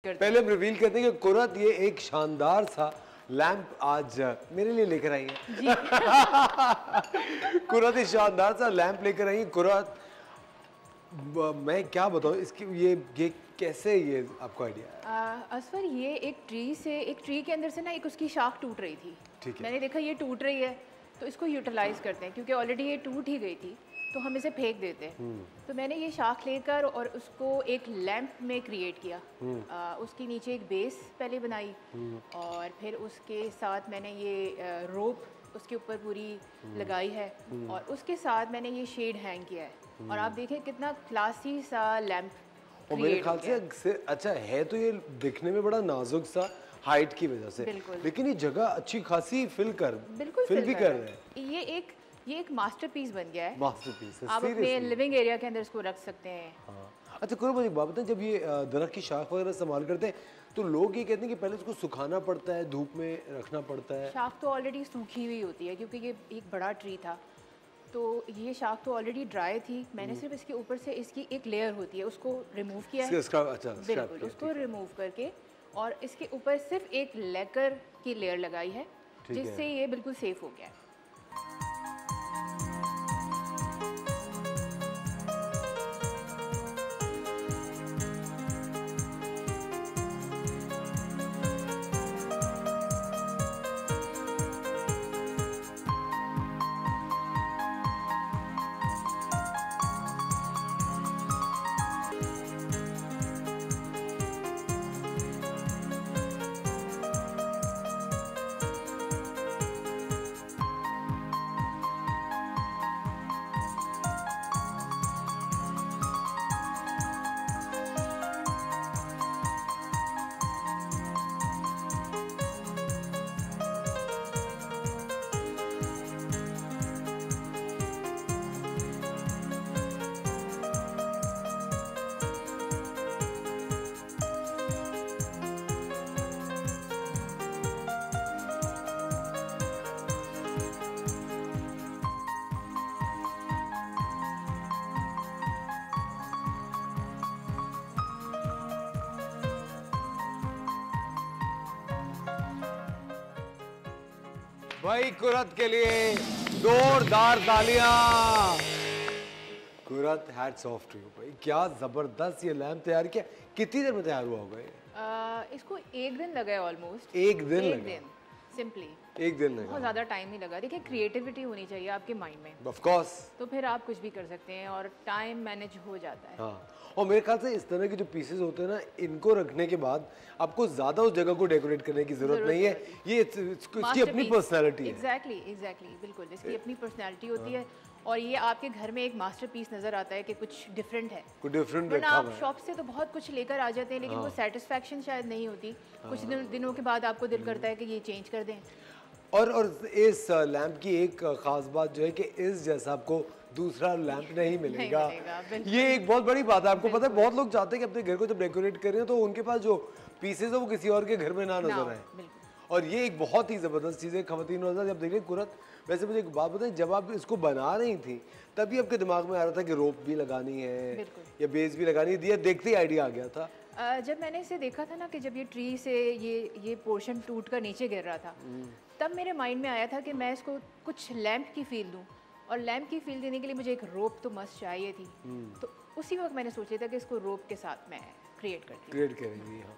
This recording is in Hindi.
पहले हम रिवील करते हैं कि कुरत ये एक शानदार सा लैंप आज मेरे लिए लेकर आई है। कुरत एक शानदार सा लैंप लेकर आई है। कुरत मैं क्या बताऊँ इसकी ये कैसे ये आपको आइडिया है? असफर ये एक ट्री के अंदर से ना एक उसकी शाख टूट रही थी। ठीक है। मैंने देखा ये टूट रही है तो इसको यूटिलाइज करते हैं क्योंकि ऑलरेडी ये टूट ही गई थी तो हम इसे फेंक देते हैं। तो मैंने ये शाख लेकर और उसको एक लैंप में क्रिएट किया। उसके नीचे एक बेस पहले बनाई और फिर उसके साथ मैंने ये रोप उसके ऊपर पूरी लगाई है और उसके साथ मैंने ये शेड हैंग किया है और आप देखें कितना क्लासी सा लैंप। और मेरे ख्याल से अच्छा है तो ये दिखने में बड़ा नाजुक सा हाइट की वजह से, लेकिन ये जगह अच्छी खासी फिल भी कर रहे हैं। ये एक मास्टरपीस बन गया है। मास्टरपीस आप अपने लिविंग एरिया के अंदर इसको रख सकते हैं। हाँ। अच्छा कुरत मुझे बात बताएं, जब ये दरख्त की शाख वगैरह इस्तेमाल करते हैं तो लोग ये कहते हैं कि पहले इसको सुखाना पड़ता है, धूप में रखना पड़ता है। शाख तो ऑलरेडी सूखी हुई होती है क्योंकि ये एक बड़ा ट्री था तो ये शाख तो ऑलरेडी ड्राई थी। मैंने सिर्फ इसके ऊपर से इसकी एक लेयर होती है उसको रिमूव किया है। बिल्कुल उसको रिमूव करके और इसके ऊपर सिर्फ एक लेकर की लेयर लगाई है जिससे ये बिल्कुल सेफ हो गया है। भाई कुरत के लिए जोरदार तालियां। कुरत हैट्स ऑफ टू यू भाई, क्या जबरदस्त ये लैंप तैयार किया। कितनी देर में तैयार हुआ होगा ये? इसको एक दिन लगा है ऑलमोस्ट। एक दिन सिंपली एक दिन लगा, बहुत ज़्यादा टाइम नहीं लगा। देखिए क्रिएटिविटी होनी चाहिए आपके माइंड में, ऑफ कोर्स, तो फिर आप कुछ भी कर सकते हैं और टाइम मैनेज हो जाता है। हाँ। और मेरे ख्याल से इस तरह के जो पीसेस होते हैं ना, इनको रखने के बाद आपको ज़्यादा उस जगह को डेकोरेट करने की ज़रूरत नहीं है। ये इसकी अपनी पर्सनैलिटी है। एग्जैक्टली बिल्कुल, इसकी अपनी पर्सनैलिटी होती है और ये आपके घर में एक मास्टरपीस नज़र आता है कि कुछ डिफरेंट है। कुछ डिफरेंट वरना आप शॉप से तो बहुत कुछ लेकर आ जाते हैं लेकिन वो सेटिस्फैक्शन शायद नहीं होती। कुछ दिनों के बाद आपको दिल करता है कि ये चेंज कर दें। और इस लैंप की एक ख़ास बात जो है कि इस जैसा आपको दूसरा लैंप नहीं मिलेगा। ये एक बहुत बड़ी बात है। आपको पता है बहुत लोग चाहते हैं कि अपने घर को जब डेकोरेट करें तो उनके पास जो पीसेस है वो किसी और के घर में ना नजर आए। और ये एक बहुत ही ज़बरदस्त चीज़ है। ख़वातीन और जब देखें कुरत, वैसे मुझे एक बात बताएं, जब आप इसको बना रही थी तभी आपके दिमाग में आ रहा था कि रोप भी लगानी है या बेस भी लगानी है, देखते ही आइडिया आ गया था? जब मैंने इसे देखा था ना कि जब ये ट्री से ये पोर्शन टूट कर नीचे गिर रहा था तब मेरे माइंड में आया था कि मैं इसको कुछ लैंप की फील दूं और लैंप की फील देने के लिए मुझे एक रोप तो मस्त चाहिए थी। तो उसी वक्त मैंने सोचा था कि इसको रोप के साथ मैं क्रिएट करेंगी। हाँ।